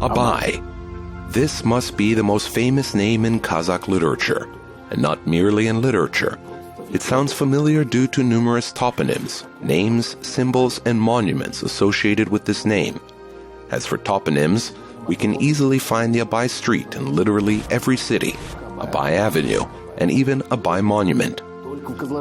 Abai. This must be the most famous name in Kazakh literature, and not merely in literature. It sounds familiar due to numerous toponyms, names, symbols, and monuments associated with this name. As for toponyms, we can easily find the Abai Street in literally every city, Abai Avenue, and even Abai Monument.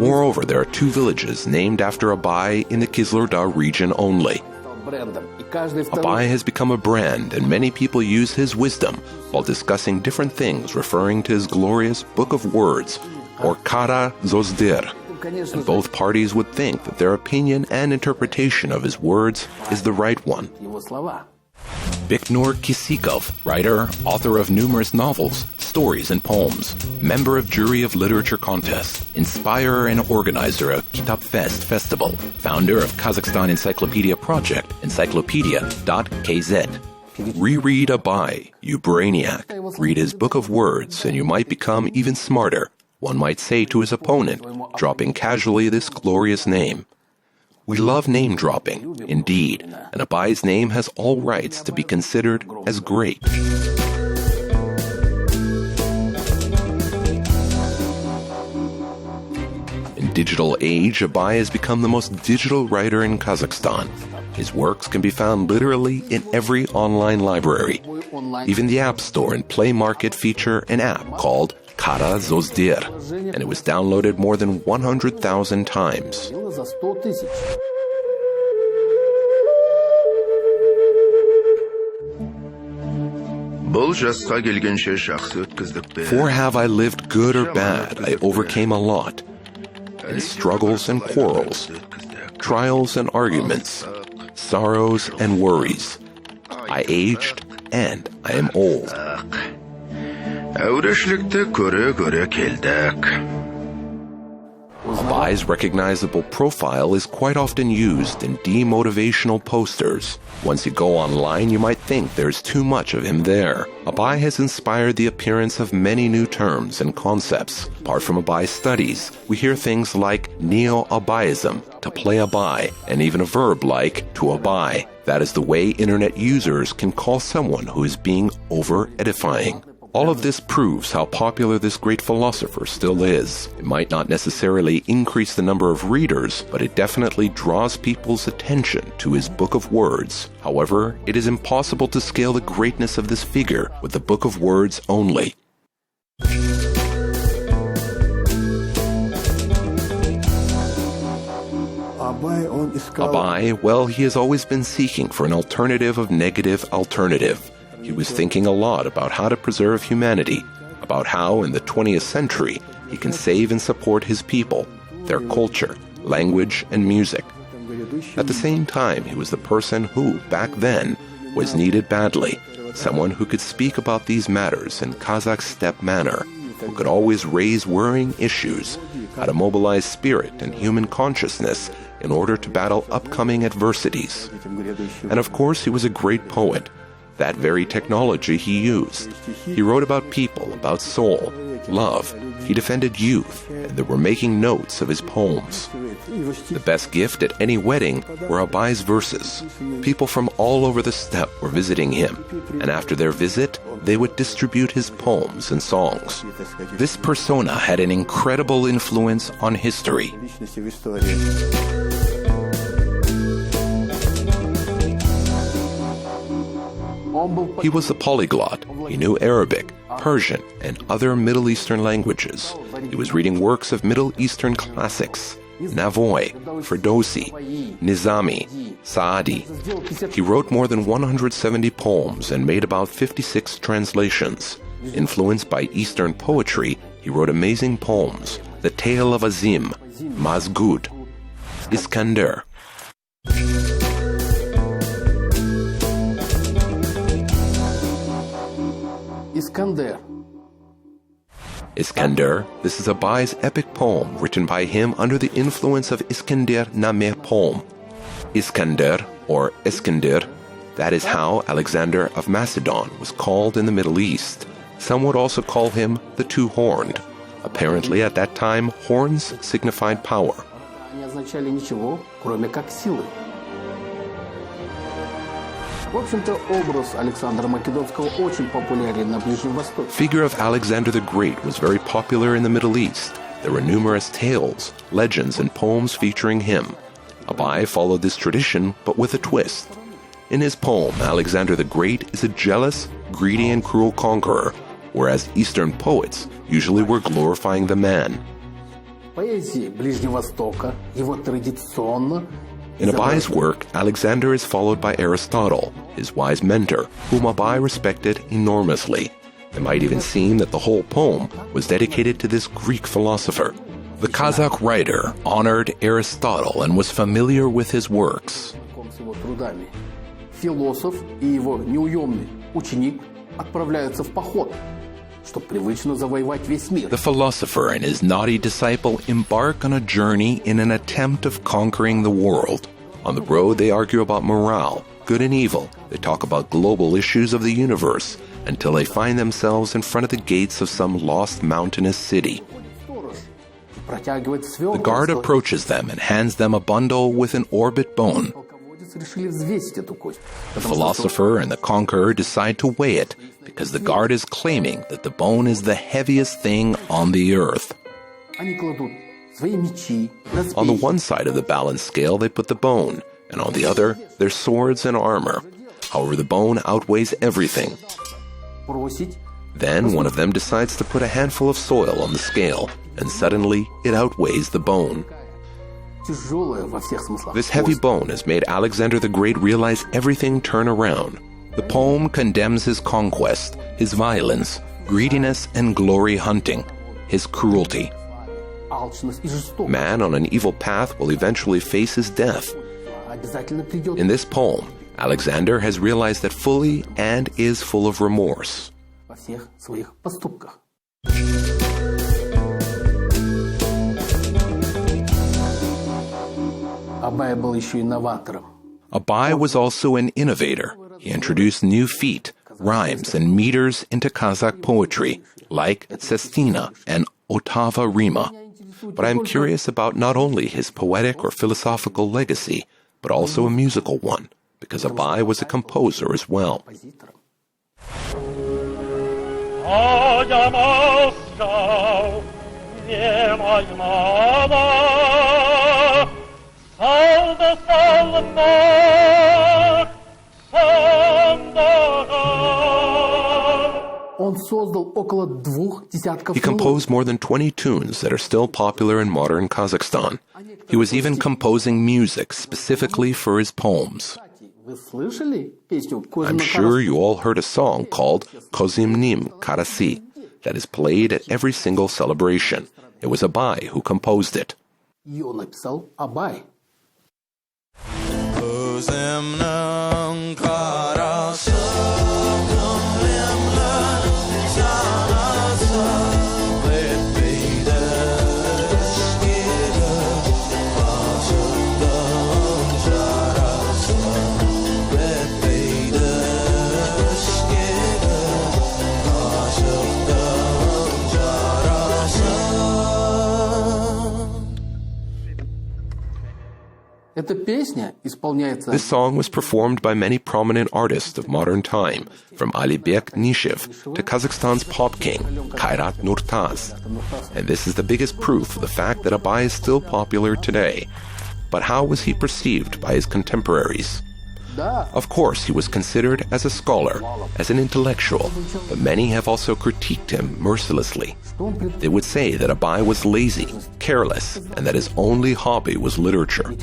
Moreover, there are 2 villages named after Abai in the Kyzylorda region only. Abai has become a brand, and many people use his wisdom while discussing different things referring to his glorious Book of Words, or Kara Zozdir, and both parties would think that their opinion and interpretation of his words is the right one. Biknur Kisikov, writer, author of numerous novels, stories, and poems, member of jury of literature contest, inspirer and organizer of Kitab Fest Festival, founder of Kazakhstan Encyclopedia Project, encyclopedia.kz. Reread Abai, you brainiac. Read his Book of Words, and you might become even smarter, one might say to his opponent, dropping casually this glorious name. We love name-dropping, indeed, and Abai's name has all rights to be considered as great. In digital age, Abai has become the most digital writer in Kazakhstan. His works can be found literally in every online library. Even the App Store and Play Market feature an app called Kara Zozdir, and it was downloaded more than 100,000 times. 'For have I lived good or bad, I overcame a lot, in struggles and quarrels, trials and arguments, sorrows and worries. I aged and I am old. Abai's recognizable profile is quite often used in demotivational posters. Once you go online, you might think there's too much of him there. Abai has inspired the appearance of many new terms and concepts. Apart from Abai studies, we hear things like neo-Abaism, to play Abai, and even a verb like to abai. That is the way internet users can call someone who is being over-edifying. All of this proves how popular this great philosopher still is. It might not necessarily increase the number of readers, but it definitely draws people's attention to his Book of Words. However, it is impossible to scale the greatness of this figure with the Book of Words only. Abai, well, he has always been seeking for an alternative of negative alternative. He was thinking a lot about how to preserve humanity, about how in the 20th century he can save and support his people, their culture, language, and music. At the same time, he was the person who, back then, was needed badly, someone who could speak about these matters in Kazakh steppe manner, who could always raise worrying issues, how to mobilize spirit and human consciousness in order to battle upcoming adversities. And of course, he was a great poet. That very technology he used. He wrote about people, about soul, love. He defended youth, and they were making notes of his poems. The best gift at any wedding were Abai's verses. People from all over the steppe were visiting him, and after their visit, they would distribute his poems and songs. This persona had an incredible influence on history. He was a polyglot. He knew Arabic, Persian, and other Middle Eastern languages. He was reading works of Middle Eastern classics, Navoy, Ferdowsi, Nizami, Saadi. He wrote more than 170 poems and made about 56 translations. Influenced by Eastern poetry, he wrote amazing poems, The Tale of Azim, Mazgud, Iskander. Iskander, this is Abai's epic poem written by him under the influence of Iskander Nameh poem. Iskander, or Iskander, that is how Alexander of Macedon was called in the Middle East. Some would also call him the Two-Horned. Apparently at that time, horns signified power. Figure of Alexander the Great was very popular in the Middle East. There were numerous tales, legends, and poems featuring him. Abai followed this tradition, but with a twist. In his poem, Alexander the Great is a jealous, greedy, and cruel conqueror, whereas Eastern poets usually were glorifying the man. In Abai's work, Alexander is followed by Aristotle, his wise mentor, whom Abai respected enormously. It might even seem that the whole poem was dedicated to this Greek philosopher. The Kazakh writer honored Aristotle and was familiar with his works. The philosopher and his naughty disciple embark on a journey in an attempt of conquering the world. On the road, they argue about morale, good and evil. They talk about global issues of the universe until they find themselves in front of the gates of some lost mountainous city. The guard approaches them and hands them a bundle with an orbit bone. The philosopher and the conqueror decide to weigh it because the guard is claiming that the bone is the heaviest thing on the earth. On the one side of the balance scale, they put the bone, and on the other, their swords and armor. However, the bone outweighs everything. Then one of them decides to put a handful of soil on the scale, and suddenly it outweighs the bone. This heavy bone has made Alexander the Great realize everything turn around. The poem condemns his conquest, his violence, greediness and glory hunting, his cruelty. Man on an evil path will eventually face his death. In this poem, Alexander has realized that fully and is full of remorse. Abai was also an innovator. He introduced new feet, rhymes, and meters into Kazakh poetry, like sestina and ottava rima. But I'm curious about not only his poetic or philosophical legacy, but also a musical one, because Abai was a composer as well. He composed more than 20 tunes that are still popular in modern Kazakhstan. He was even composing music specifically for his poems. I'm sure you all heard a song called Kozimnim Karasi that is played at every single celebration. It was Abai who composed it. This song was performed by many prominent artists of modern time, from Alibek Nishev to Kazakhstan's pop king, Kairat Nurtaz. And this is the biggest proof of the fact that Abai is still popular today. But how was he perceived by his contemporaries? Of course, he was considered as a scholar, as an intellectual, but many have also critiqued him mercilessly. They would say that Abai was lazy, careless, and that his only hobby was literature.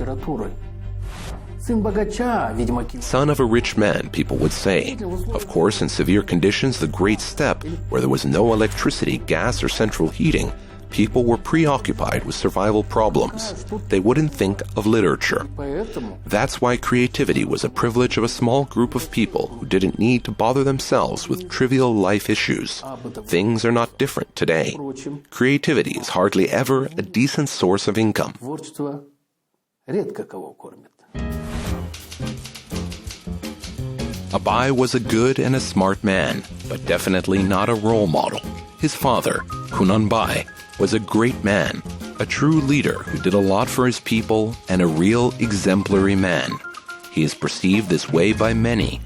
Son of a rich man, people would say. Of course, in severe conditions, the Great Steppe, where there was no electricity, gas, or central heating, people were preoccupied with survival problems. They wouldn't think of literature. That's why creativity was a privilege of a small group of people who didn't need to bother themselves with trivial life issues. Things are not different today. Creativity is hardly ever a decent source of income. Abai was a good and a smart man, but definitely not a role model. His father, Kunanbai, was a great man, a true leader who did a lot for his people and a real exemplary man. He is perceived this way by many.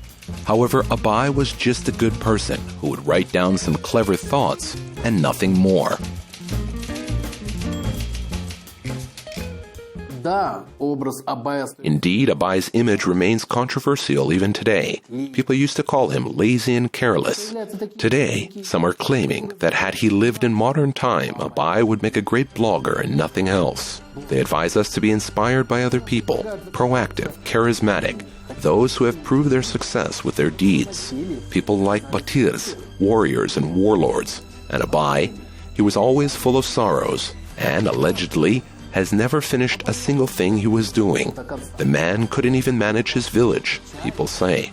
However, Abai was just a good person who would write down some clever thoughts and nothing more. Indeed, Abai's image remains controversial even today. People used to call him lazy and careless. Today, some are claiming that had he lived in modern time, Abai would make a great blogger and nothing else. They advise us to be inspired by other people, proactive, charismatic, those who have proved their success with their deeds. People like Batirs, warriors and warlords. And Abai, he was always full of sorrows, and allegedly has never finished a single thing he was doing. The man couldn't even manage his village, people say.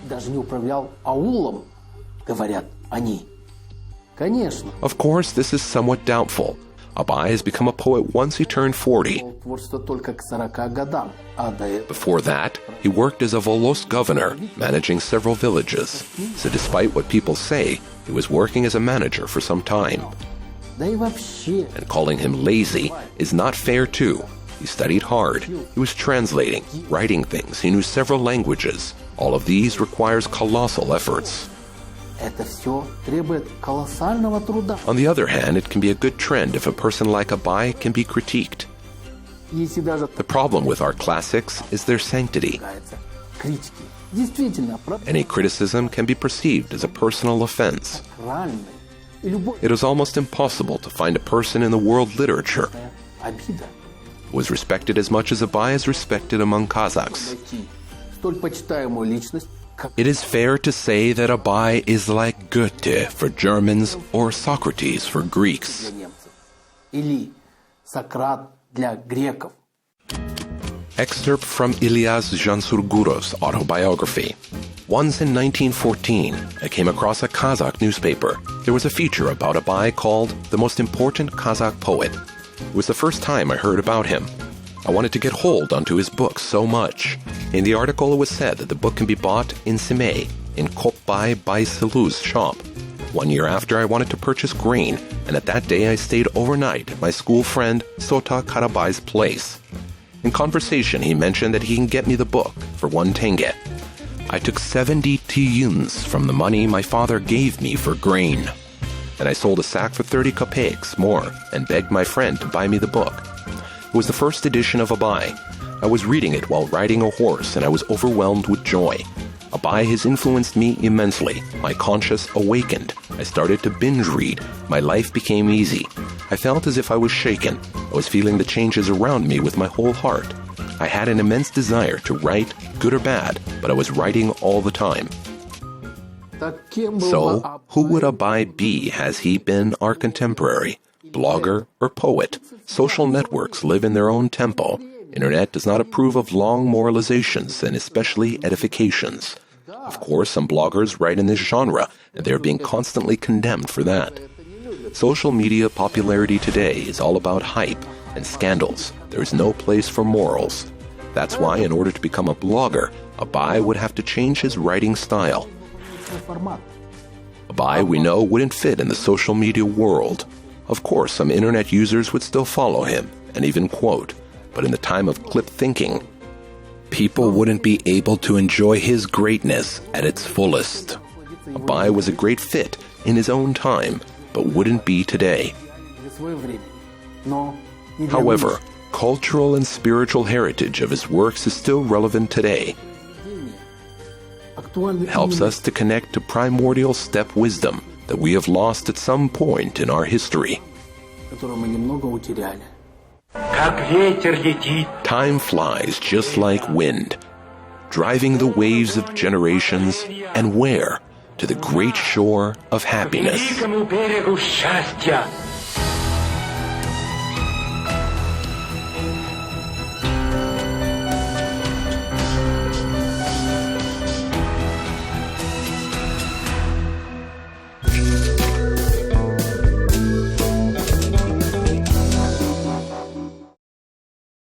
Of course, this is somewhat doubtful. Abai has become a poet once he turned 40. Before that, he worked as a Volos governor, managing several villages. So despite what people say, he was working as a manager for some time. And calling him lazy is not fair too. He studied hard. He was translating, writing things. He knew several languages. All of these requires colossal efforts. On the other hand, it can be a good trend if a person like Abai can be critiqued. The problem with our classics is their sanctity. Any criticism can be perceived as a personal offense. It is almost impossible to find a person in the world literature who was respected as much as Abai is respected among Kazakhs. It is fair to say that Abai is like Goethe for Germans or Socrates for Greeks. Excerpt from Ilyas Jansurgurov's autobiography. Once in 1914, I came across a Kazakh newspaper. There was a feature about Abai called The Most Important Kazakh Poet. It was the first time I heard about him. I wanted to get hold onto his book so much. In the article, it was said that the book can be bought in Semey, in Kopbai Baiselu's shop. 1 year after, I wanted to purchase grain, and at that day I stayed overnight at my school friend Sota Karabai's place. In conversation, he mentioned that he can get me the book for 1 tenge. I took 70 tyuns from the money my father gave me for grain. And I sold a sack for 30 kopecks more and begged my friend to buy me the book. It was the first edition of Abai. I was reading it while riding a horse and I was overwhelmed with joy. Abai has influenced me immensely. My conscience awakened. I started to binge read. My life became easy. I felt as if I was shaken. I was feeling the changes around me with my whole heart. I had an immense desire to write, good or bad, but I was writing all the time. So, who would Abai be has he been our contemporary? Blogger or poet? Social networks live in their own tempo. Internet does not approve of long moralizations and especially edifications. Of course, some bloggers write in this genre, and they're being constantly condemned for that. Social media popularity today is all about hype and scandals. There is no place for morals. That's why, in order to become a blogger, Abai would have to change his writing style. Abai, we know, wouldn't fit in the social media world. Of course, some internet users would still follow him and even quote, but in the time of clip thinking, people wouldn't be able to enjoy his greatness at its fullest. Abai was a great fit in his own time, but wouldn't be today. However, cultural and spiritual heritage of his works is still relevant today. It helps us to connect to primordial steppe wisdom that we have lost at some point in our history. Time flies just like wind, driving the waves of generations, and where? To the great shore of happiness.